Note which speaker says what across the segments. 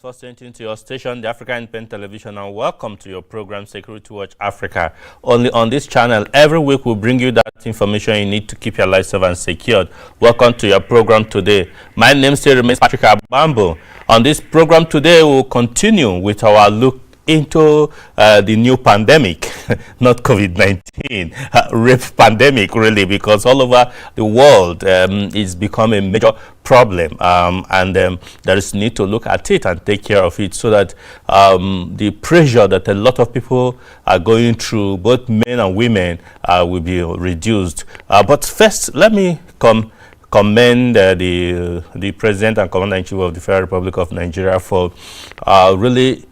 Speaker 1: For sending to your station, the Africa Independent Television, and welcome to your program, Security Watch Africa. Only on this channel, every week we bring you that information you need to keep your life safe and secured. Welcome to your program today. My name still remains Patrick Abambo. On this program today, we'll continue with our look into the new pandemic, not COVID-19, rape pandemic, really, because all over the world it's become a major problem, and there is need to look at it and take care of it so that the pressure that a lot of people are going through, both men and women, will be reduced. But first, let me commend the President and Commander-in-Chief of the Federal Republic of Nigeria for really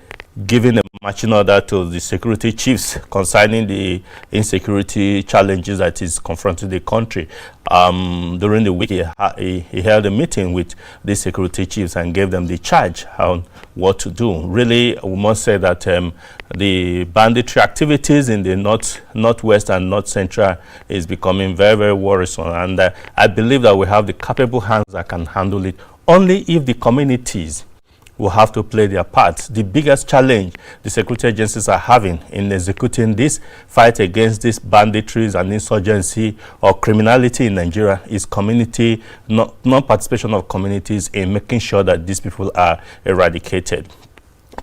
Speaker 1: giving a marching order to the security chiefs concerning the insecurity challenges that is confronting the country. During the week, he held a meeting with the security chiefs and gave them the charge on what to do. Really, we must say that the banditry activities in the northwest and north central is becoming very, very worrisome. And I believe that we have the capable hands that can handle it only if the communities will have to play their part. The biggest challenge the security agencies are having in executing this fight against these banditries and insurgency or criminality in Nigeria is community, non-participation of communities in making sure that these people are eradicated.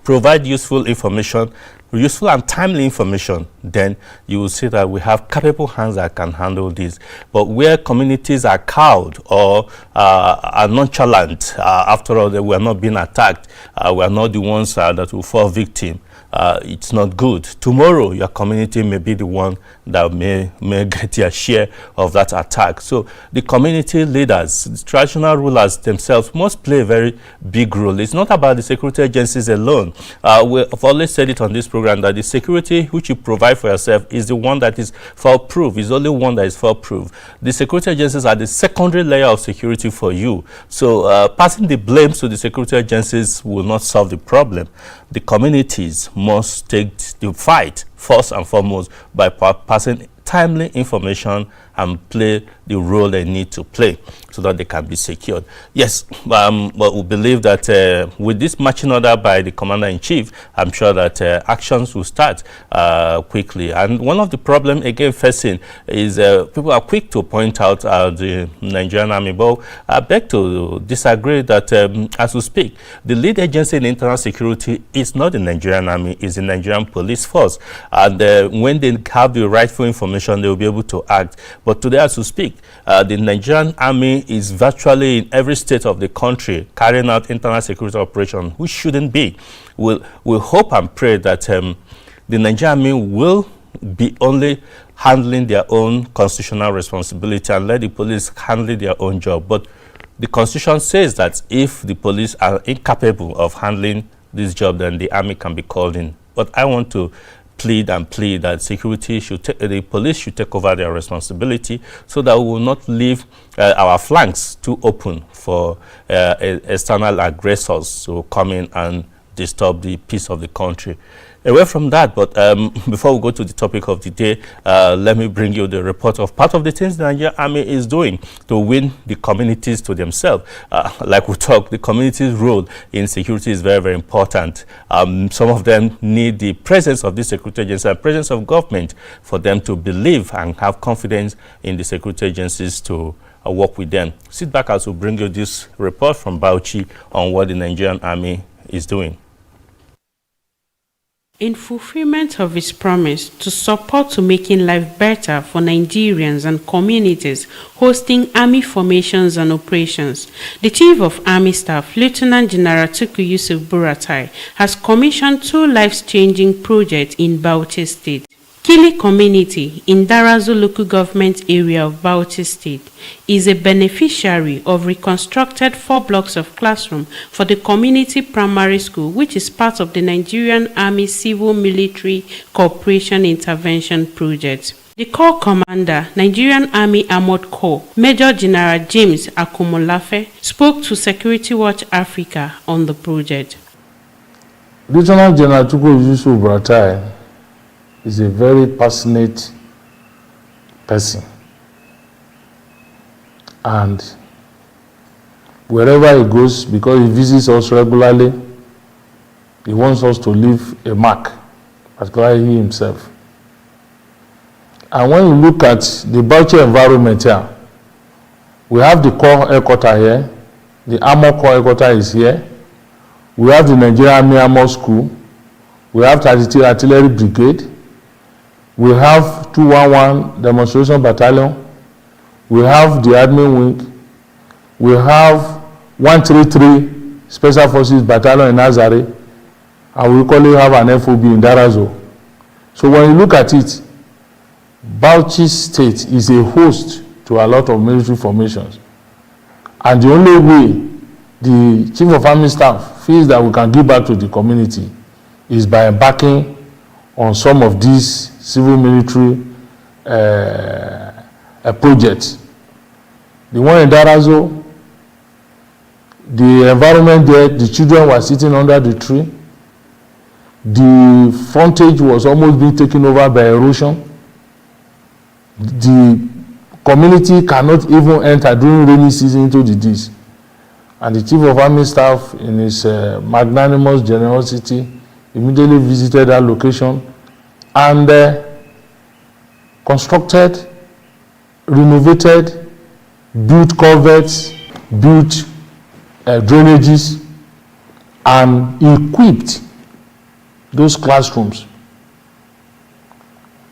Speaker 1: Provide useful information, useful and timely information, then you will see that we have capable hands that can handle this. But where communities are cowed or are nonchalant, after all, we are not being attacked, we are not the ones that will fall victim, it's not good. Tomorrow, your community may be the one that may get their share of that attack. So the community leaders, the traditional rulers themselves must play a very big role. It's not about the security agencies alone. We've always said it on this program that the security which you provide for yourself is the one that is fail-proof. It's only one that is fail-proof. The security agencies are the secondary layer of security for you. So passing the blame to the security agencies will not solve the problem. The communities must take the fight first and foremost by passing timely information and play the role they need to play so that they can be secured. Yes, but we believe that with this marching order by the Commander-in-Chief, I'm sure that actions will start quickly. And one of the problems, again, facing is people are quick to point out the Nigerian Army, but I beg to disagree that as we speak, the lead agency in internal security is not the Nigerian Army, it's the Nigerian Police Force. And when they have the rightful information, they will be able to act. But today, as we speak, the Nigerian Army is virtually in every state of the country carrying out internal security operations, which shouldn't be. We'll hope and pray that the Nigerian Army will be only handling their own constitutional responsibility and let the police handle their own job. But the Constitution says that if the police are incapable of handling this job, then the Army can be called in. But I want to plead that security the police should take over their responsibility so that we will not leave our flanks too open for external aggressors to come in and disturb the peace of the country. Away from that, but before we go to the topic of the day, let me bring you the report of part of the things the Nigerian Army is doing to win the communities to themselves. Like we talked, the community's role in security is very, very important. Some of them need the presence of the security agency and presence of government for them to believe and have confidence in the security agencies to work with them. Sit back as we bring you this report from Bauchi on what the Nigerian Army is doing.
Speaker 2: In fulfillment of his promise to support to making life better for Nigerians and communities hosting army formations and operations, the Chief of Army Staff, Lieutenant General Tukur Yusuf Buratai, has commissioned 2 life-changing projects in Bauchi State. Kili community in Darazo local government area of Bauchi State is a beneficiary of reconstructed 4 blocks of classroom for the community primary school, which is part of the Nigerian Army Civil Military Cooperation Intervention Project. The Corps Commander, Nigerian Army Armored Corps, Major General James Akumolafe, spoke to Security Watch Africa on the project.
Speaker 3: Lieutenant General Tukur Yusuf Buratai is a very passionate person, and wherever he goes, because he visits us regularly, He wants us to leave a mark, particularly he himself. And when you look at the Bauchi environment here, we have the Corps headquarters here, the Armor Corps headquarters is here, we have the Nigerian Army Armor School, we have 33 Artillery Brigade, we have 211 Demonstration Battalion, we have the Admin Wing, we have 133 Special Forces Battalion in Nazare, and we currently have an FOB in Darazo. So when you look at it, Bauchi State is a host to a lot of military formations. And the only way the Chief of Army Staff feels that we can give back to the community is by embarking on some of these civil military projects. The one in Darazo, the environment there, the children were sitting under the tree. The frontage was almost being taken over by erosion. The community cannot even enter during rainy season into the ditch. And the Chief of Army Staff, in his magnanimous generosity, immediately visited that location and constructed, renovated, built culverts, built drainages, and equipped those classrooms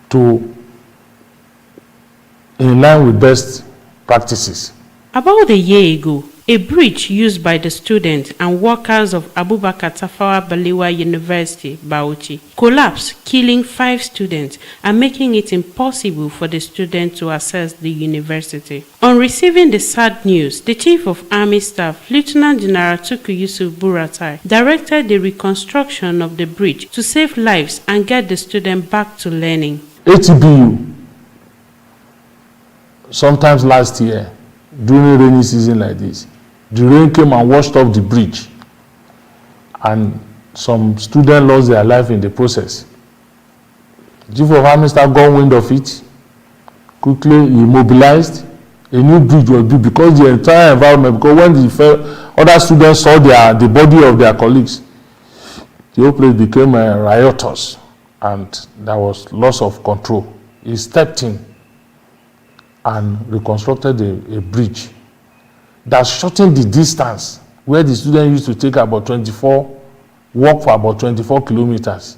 Speaker 3: to in line with best practices.
Speaker 2: About a year ago, a bridge used by the students and workers of Abubakar Tafawa Balewa University, Bauchi, collapsed, killing 5 students and making it impossible for the students to access the university. On receiving the sad news, the Chief of Army Staff, Lieutenant General Tukur Yusuf Buratai, directed the reconstruction of the bridge to save lives and get the students back to learning.
Speaker 3: ATBU, sometimes last year, during rainy season like this, the rain came and washed off the bridge, and some students lost their life in the process. The Chief of Army Staff got wind of it, quickly immobilized. A new bridge was built because the entire environment, because when the other students saw the body of their colleagues, the whole place became riotous and there was loss of control. He stepped in and reconstructed a bridge that shortened the distance where the students used to take walk for about 24 kilometers.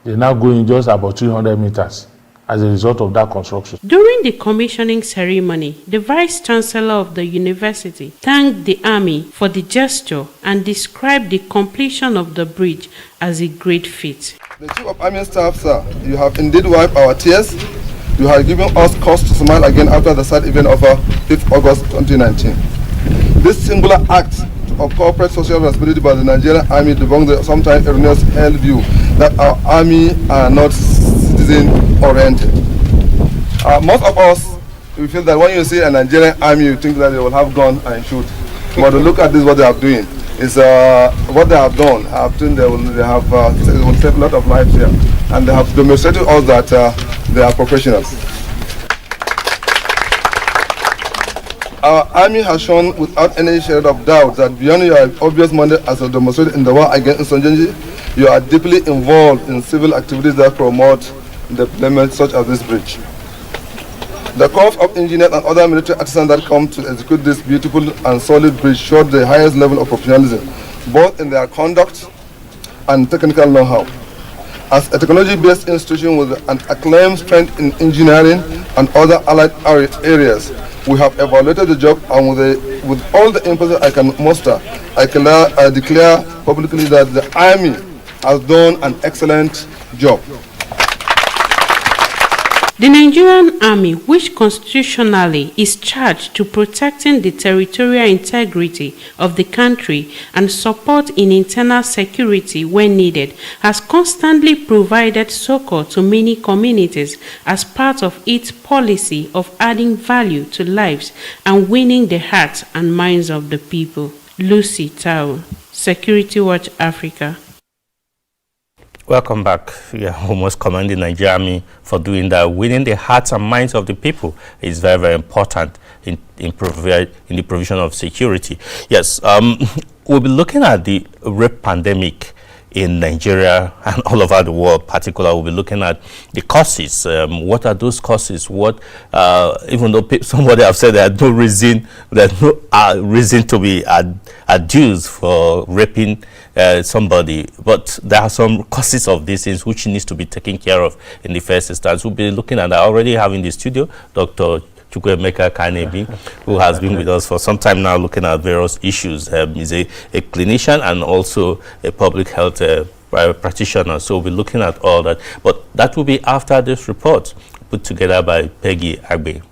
Speaker 3: They now go in just about 300 meters as a result of that construction.
Speaker 2: During the commissioning ceremony, the Vice Chancellor of the university thanked the Army for the gesture and described the completion of the bridge as a great feat.
Speaker 4: The Chief of Army Staff, sir, you have indeed wiped our tears. You have given us cause to smile again after the sad event of 5th August 2019. This singular act of corporate social responsibility by the Nigerian Army debunks the sometimes erroneous held view that our army are not citizen-oriented. Most of us, we feel that when you see a Nigerian army, you think that they will have gun and shoot. But to look at this, what they are doing is what they have done. They will save a lot of lives here, and they have demonstrated us that they are professionals. Our army has shown without any shade of doubt that beyond your obvious mandate as demonstrated in the war against insurgency, you are deeply involved in civil activities that promote deployment such as this bridge. The corps of engineers and other military artisans that come to execute this beautiful and solid bridge showed the highest level of professionalism, both in their conduct and technical know-how. As a technology-based institution with an acclaimed strength in engineering and other allied areas, we have evaluated the job, and with all the emphasis I can muster, I declare publicly that the Army has done an excellent job.
Speaker 2: The Nigerian Army, which constitutionally is charged to protecting the territorial integrity of the country and support in internal security when needed, has constantly provided succor to many communities as part of its policy of adding value to lives and winning the hearts and minds of the people. Lucy Tao, Security Watch Africa.
Speaker 1: Welcome back. We are almost commending the Nigerian Army for doing that. Winning the hearts and minds of the people is very, very important in the provision of security. Yes, we'll be looking at the rape pandemic in Nigeria and all over the world. Particularly, we'll be looking at the causes. What are those causes? What, even though somebody have said there's no reason to be adduced for raping somebody, but there are some causes of these things which needs to be taken care of in the first instance. We'll be looking at that. I already have in the studio Dr. Chukwuemeka Kanebi, who has been with us for some time now looking at various issues. He's a clinician and also a public health practitioner. So we'll be looking at all that. But that will be after this report put together by Peggy Agbe.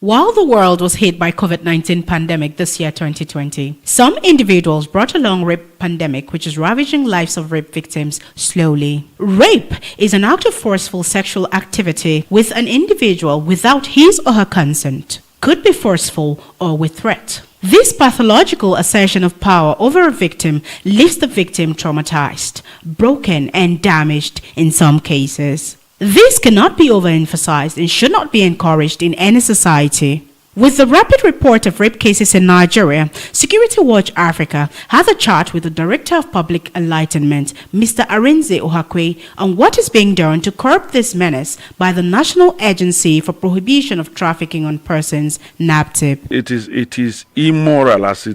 Speaker 5: While the world was hit by COVID-19 pandemic this year, 2020, some individuals brought along rape pandemic, which is ravaging lives of rape victims slowly. Rape is an act of forceful sexual activity with an individual without his or her consent. Could be forceful or with threat. This pathological assertion of power over a victim leaves the victim traumatized, broken, and damaged in some cases. This cannot be overemphasized and should not be encouraged in any society. With the rapid report of rape cases in Nigeria, Security Watch Africa had a chat with the Director of Public Enlightenment, Mr. Arinze Ohakwe, on what is being done to curb this menace by the National Agency for Prohibition of Trafficking on Persons, NAPTIP.
Speaker 6: It is immoral as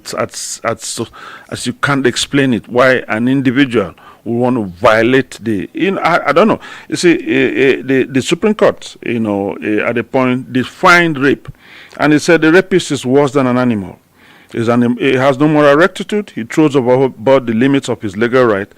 Speaker 6: you can't explain it. Why an individual we want to violate I don't know. You see, the Supreme Court, at the point defined rape, and it said the rapist is worse than an animal. He has no moral rectitude. He throws overboard the limits of his legal right,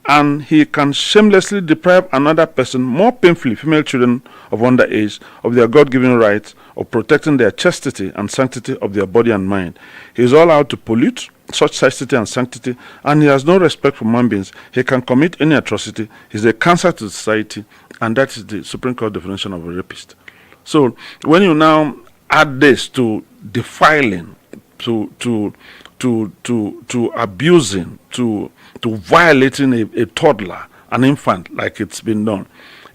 Speaker 6: and he can shamelessly deprive another person, more painfully female children of underage, of their God-given rights of protecting their chastity and sanctity of their body and mind. He is all out to pollute such chastity and sanctity, and he has no respect for human beings. He can commit any atrocity. He's a cancer to society, and that is the Supreme Court definition of a rapist. So when you now add this to defiling, to abusing, to violating a toddler, an infant, like it's been done,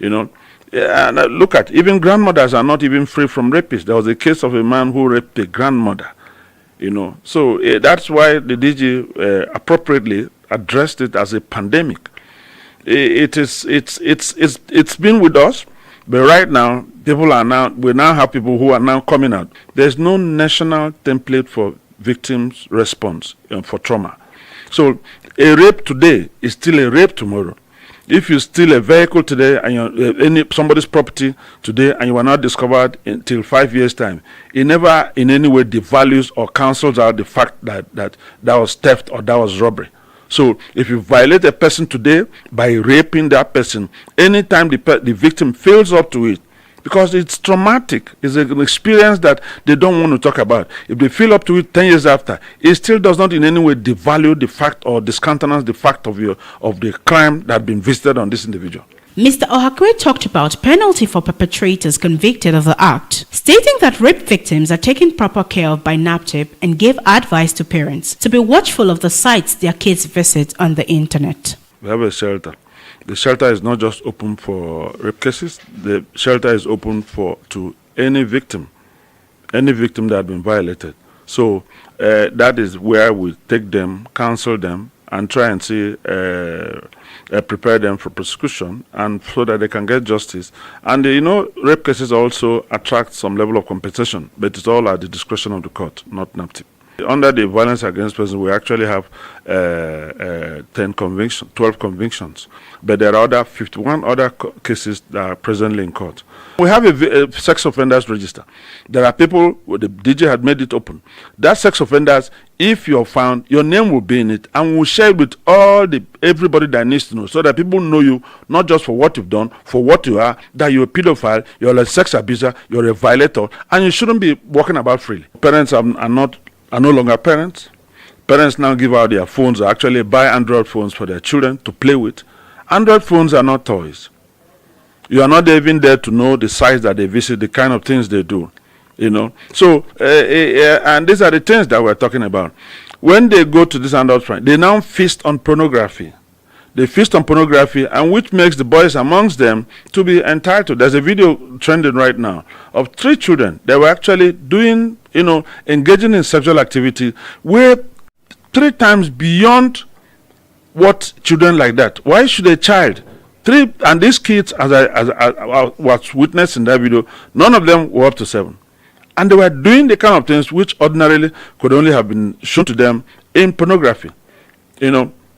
Speaker 6: and look at, even grandmothers are not even free from rapists. There was a case of a man who raped a grandmother. So that's why the DG appropriately addressed it as a pandemic. It's been with us, but right now we now have people who are now coming out. There's no national template for victims' response for trauma. So a rape today is still a rape tomorrow. If you steal a vehicle today and somebody's property today and you are not discovered until 5 years' time, it never in any way devalues or cancels out the fact that was theft or that was robbery. So if you violate a person today by raping that person, anytime the victim fails up to it, because it's traumatic, it's an experience that they don't want to talk about. If they feel up to it 10 years after, it still does not in any way devalue the fact or discountenance the fact of the crime that had been visited on this individual.
Speaker 5: Mr. Ohakwe talked about penalty for perpetrators convicted of the act, stating that rape victims are taken proper care of by NAPTIP, and gave advice to parents to be watchful of the sites their kids visit on the internet.
Speaker 6: We have a shelter. The shelter is not just open for rape cases. The shelter is open to any victim that had been violated. So that is where we take them, counsel them, and try and see, prepare them for prosecution, and so that they can get justice. And rape cases also attract some level of compensation, but it's all at the discretion of the court, not NAPTIP. Under the Violence Against Persons, we actually have 12 convictions, but there are 51 other cases that are presently in court. We have a sex offenders register. There are people, the DJ had made it open. That sex offenders, if you're found, your name will be in it, and we'll share it with everybody that needs to know, so that people know you, not just for what you've done, for what you are, that you're a pedophile, you're a sex abuser, you're a violator, and you shouldn't be walking about freely. Parents are no longer parents. Parents now give out their phones, or actually buy Android phones for their children to play with. Android phones are not toys. You are not even there to know the sites that they visit, the kind of things they do, So, and these are the things that we're talking about. When they go to this Android phone, they now feast on pornography. They feast on pornography, and which makes the boys amongst them to be entitled. There's a video trending right now of 3 children that were actually doing, engaging in sexual activity where 3 times beyond what children like that? Why should a child, and these kids, as I was witness in that video, none of them were up to 7. And they were doing the kind of things which ordinarily could only have been shown to them in pornography.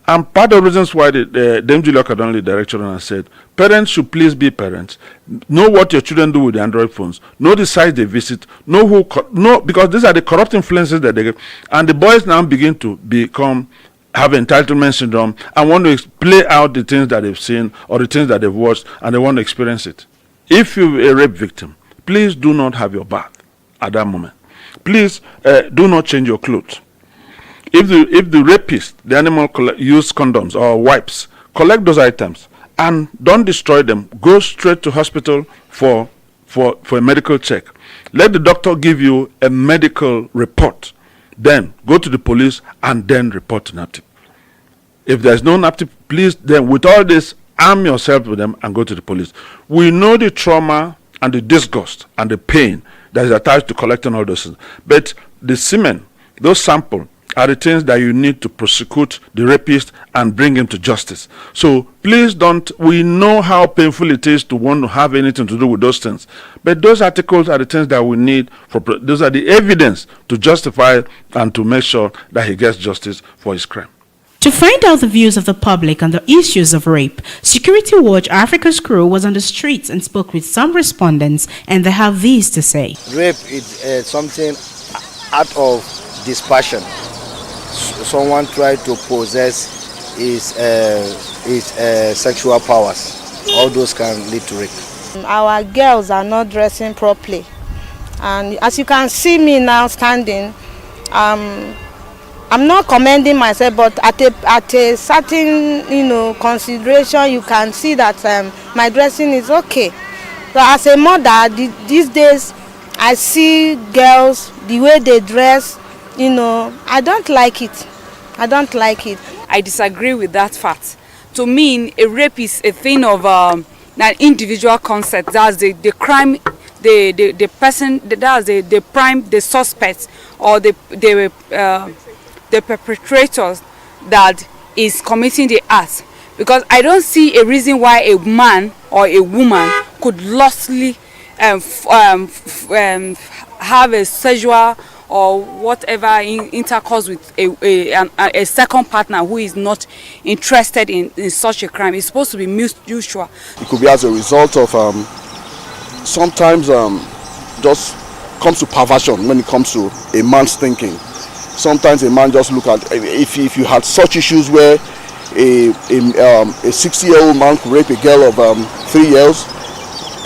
Speaker 6: And part of the reasons why Dame Julia Kadonli, director, said, parents should please be parents. Know what your children do with the Android phones. Know the sites they visit. Know because these are the corrupt influences that they get. And the boys now begin to have entitlement syndrome and want to play out the things that they've seen or the things that they've watched, and they want to experience it. If you're a rape victim, please do not have your bath at that moment. Please do not change your clothes. If the rapist, the animal, use condoms or wipes, collect those items and don't destroy them. Go straight to hospital for a medical check. Let the doctor give you a medical report. Then go to the police and then report to NAPTIP. If there's no NAPTIP, please then with all this, arm yourself with them and go to the police. We know the trauma and the disgust and the pain that is attached to collecting all those things. But the semen, those samples, are the things that you need to prosecute the rapist and bring him to justice. So please don't, we know how painful it is to want to have anything to do with those things. But those articles are the things that we need, those are the evidence to justify and to make sure that he gets justice for his crime.
Speaker 5: To find out the views of the public on the issues of rape, Security Watch Africa's crew was on the streets and spoke with some respondents, and they have these to say.
Speaker 7: Rape is something out of dispassion. Someone tried to possess his sexual powers. All those can lead to rape.
Speaker 8: Our girls are not dressing properly, and as you can see me now standing, I'm not commending myself, but at a certain consideration, you can see that my dressing is okay. So as a mother, these days I see girls, the way they dress, I don't like it. I don't like it.
Speaker 9: I disagree with that fact. To me, a rape is a thing of an individual concept. That's the crime, the person, that's the prime, the suspect, or the perpetrators that is committing the act. Because I don't see a reason why a man or a woman could lustfully have a sexual or whatever intercourse with a second partner who is not interested in such a crime. It's supposed to be mutual.
Speaker 4: It could be as a result of sometimes just comes to perversion when it comes to a man's thinking. Sometimes a man just look at, if you had such issues where a 60-year-old man could rape a girl of 3 years,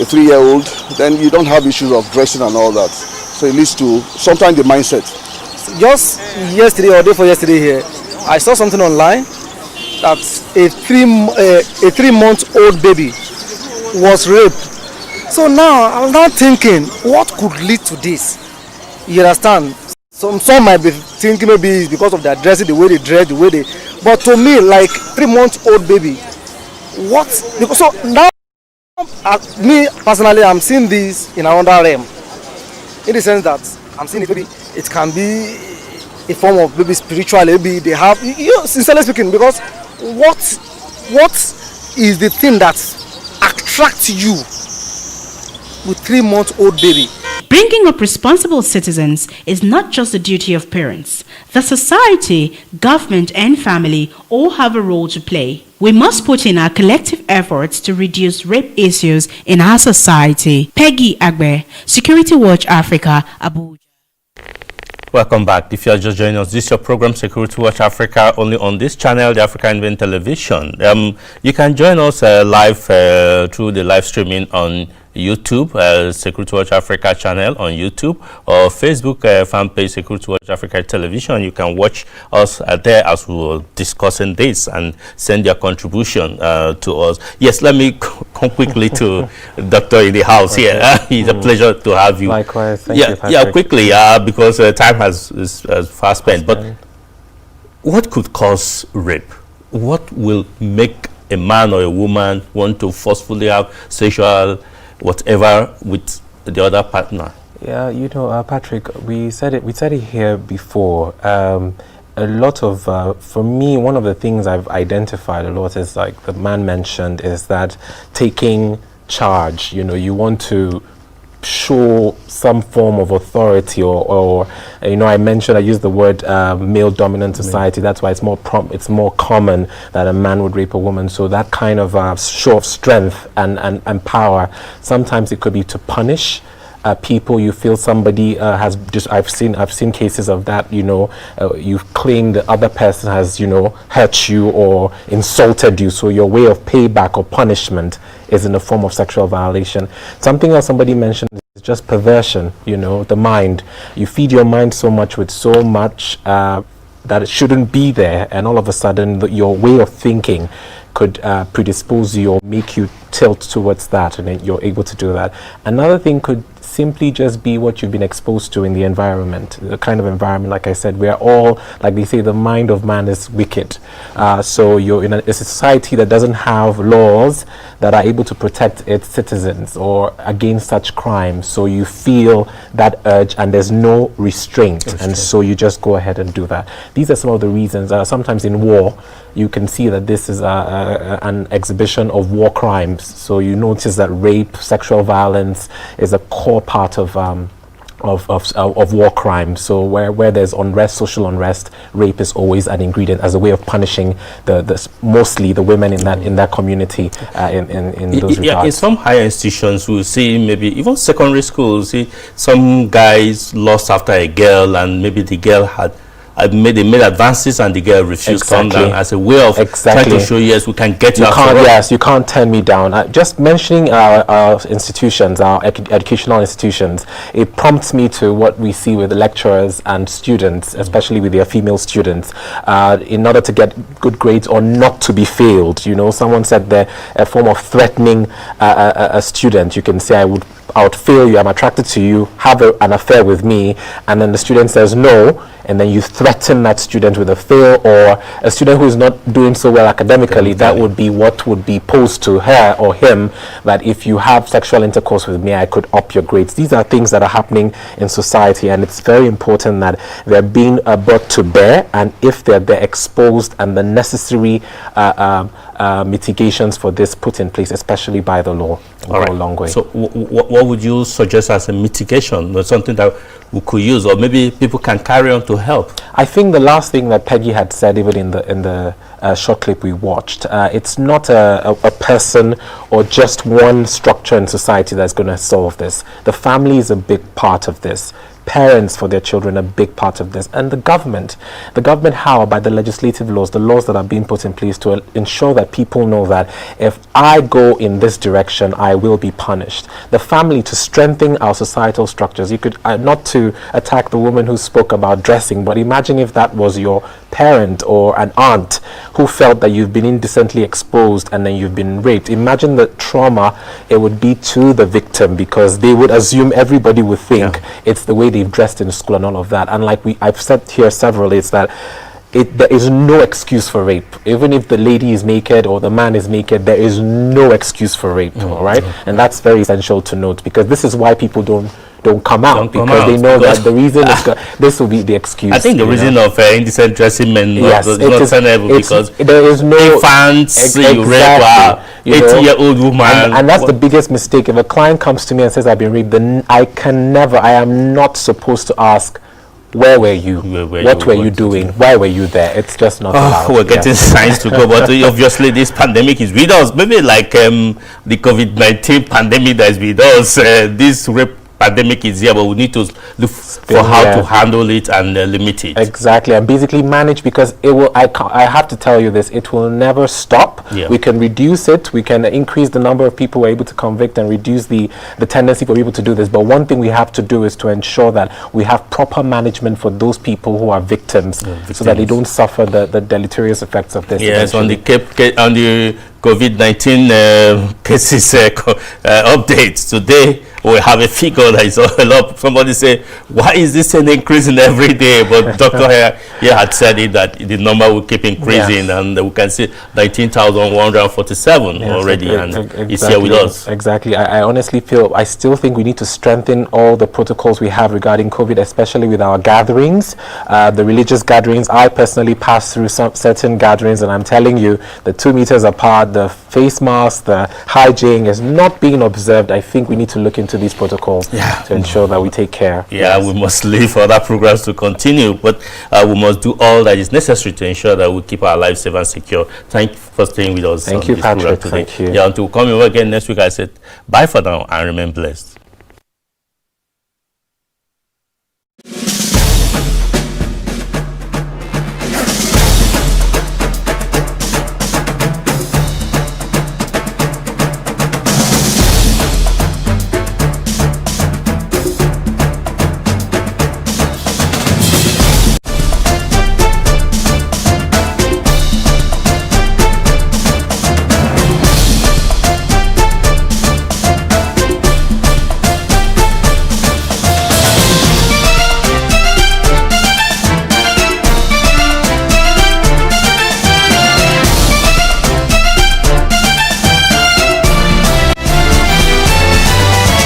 Speaker 4: a 3-year-old, then you don't have issues of dressing and all that. So it leads to sometimes the mindset.
Speaker 10: Just yesterday or day before yesterday here, I saw something online that a 3-month-old baby was raped. So now I was now thinking, what could lead to this? You understand? Some might be thinking maybe it's because of their dressing, the way they dress, the way they. But to me, like 3-month-old baby, what? Because so now, me personally, I'm seeing this in another realm. In the sense that I'm seeing it, maybe it can be a form of maybe spiritual, maybe they have, sincerely speaking, because what is the thing that attracts you with 3-month-old baby?
Speaker 5: Bringing up responsible citizens is not just the duty of parents. The society, government, and family all have a role to play. We must put in our collective efforts to reduce rape issues in our society. Peggy Agbe, Security Watch Africa, Abuja.
Speaker 1: Welcome back. If you are just joining us, this is your program Security Watch Africa, only on this channel, the Africa Invent Television. You can join us live through the live streaming on YouTube, Security Watch Africa channel on YouTube, or Facebook fan page Security Watch Africa Television. You can watch us there as we were discussing this and send your contribution to us. Yes, let me come quickly to Doctor in the house here. It's a pleasure to have you.
Speaker 11: Likewise, thank you, Patrick.
Speaker 1: Yeah, quickly, because time is fast spent. But what could cause rape? What will make a man or a woman want to forcefully have sexual whatever with the other partner?
Speaker 11: Yeah, Patrick, we said it here before. a lot of, for me, one of the things I've identified a lot is, like the man mentioned, is that taking charge. You know, you want to show some form of authority, or you know, I used the word male dominant society. That's why it's more common that a man would rape a woman. So that kind of show of strength and power, sometimes it could be to punish people. You feel somebody has just, I've seen cases of that. You know, you claim the other person has, you know, hurt you or insulted you, so your way of payback or punishment is in the form of sexual violation. Something else somebody mentioned is just perversion. You know, the mind. You feed your mind so much with so much that it shouldn't be there, and all of a sudden your way of thinking could predispose you or make you tilt towards that, and then you're able to do that. Another thing could simply just be what you've been exposed to in the environment, the kind of environment. Like I said, we are all, like they say, the mind of man is wicked. So you're in a society that doesn't have laws that are able to protect its citizens or against such crimes. So you feel that urge and there's no restraint. And so you just go ahead and do that. These are some of the reasons. Sometimes in war, you can see that this is an exhibition of war crimes. So you notice that rape, sexual violence is a core part of war crimes. So where there's unrest, social unrest, rape is always an ingredient as a way of punishing mostly the women in that community in those regards.
Speaker 1: In some higher institutions, we see maybe even secondary schools, see some guys lost after a girl, and maybe the girl had made advances and the girl refused to come down as a way of trying to show, yes, we can get you out.
Speaker 11: Yes, you can't turn me down. Just mentioning our institutions, our educational institutions, it prompts me to what we see with lecturers and students, especially with their female students, in order to get good grades or not to be failed. You know, someone said they're a form of threatening a student. You can say, I would fail you, I'm attracted to you, have an affair with me, and then the student says no, and then you threaten that student with a fail, or a student who is not doing so well academically, that would be what would be posed to her or him, that if you have sexual intercourse with me, I could up your grades. These are things that are happening in society, and it's very important that they're being brought to bear, and if they're exposed and the necessary mitigations for this put in place, especially by the law, will go a long way.
Speaker 1: So what would you suggest as a mitigation, or something that we could use, or maybe people can carry on to help?
Speaker 11: I think the last thing that Peggy had said, even in the short clip we watched, it's not a person or just one structure in society that's going to solve this. The family is a big part of this. Parents for their children, a big part of this, and the government how? By the legislative laws, the laws that are being put in place to ensure that people know that if I go in this direction, I will be punished. The family, to strengthen our societal structures. You could not to attack the woman who spoke about dressing, but imagine if that was your parent or an aunt who felt that you've been indecently exposed and then you've been raped. Imagine the trauma it would be to the victim, because they would assume, everybody would think it's the way they've dressed in school and all of that. And like I've said here several, it's that there is no excuse for rape. Even if the lady is naked or the man is naked, there is no excuse for rape. All right, and that's very essential to note, because this is why people don't come out, because they know that the reason is this will be the excuse.
Speaker 1: I think the reason of indecent dressing men is not tenable, because
Speaker 11: there is no
Speaker 1: infants, you rape 80-year-old woman,
Speaker 11: and that's the biggest mistake. If a client comes to me and says I've been raped, then I am not supposed to ask, where were you? What were you doing? Why were you there? It's just not allowed.
Speaker 1: We're getting signs to go, but obviously this pandemic is with us. Maybe like the COVID-19 pandemic that is with us, this rape pandemic is here, but we need to look for how to handle it and limit it.
Speaker 11: Exactly, and basically manage, because it will. I have to tell you this: it will never stop. We can reduce it. We can increase the number of people we're able to convict and reduce the tendency for people to do this. But one thing we have to do is to ensure that we have proper management for those people who are victims, so that they don't suffer the deleterious effects of this.
Speaker 1: Yes, on the COVID-19 cases updates today. we have a figure that is a lot. Somebody say, why is this an increasing every day? But Dr. here had said it that the number will keep increasing, and we can see 19,147 already, and it's here with us.
Speaker 11: Exactly. I honestly feel, I still think we need to strengthen all the protocols we have regarding COVID, especially with our gatherings, the religious gatherings. I personally pass through some certain gatherings, and I'm telling you, the 2 meters apart, the face mask, the hygiene is not being observed. I think we need to look into these protocols to ensure that we take care.
Speaker 1: Yeah, we must leave other programs to continue, but we must do all that is necessary to ensure that we keep our lives safe and secure. Thank you for staying with us.
Speaker 11: Thank you, Patrick. Thank you.
Speaker 1: Yeah, until we come over again next week, I said bye for now and remain blessed.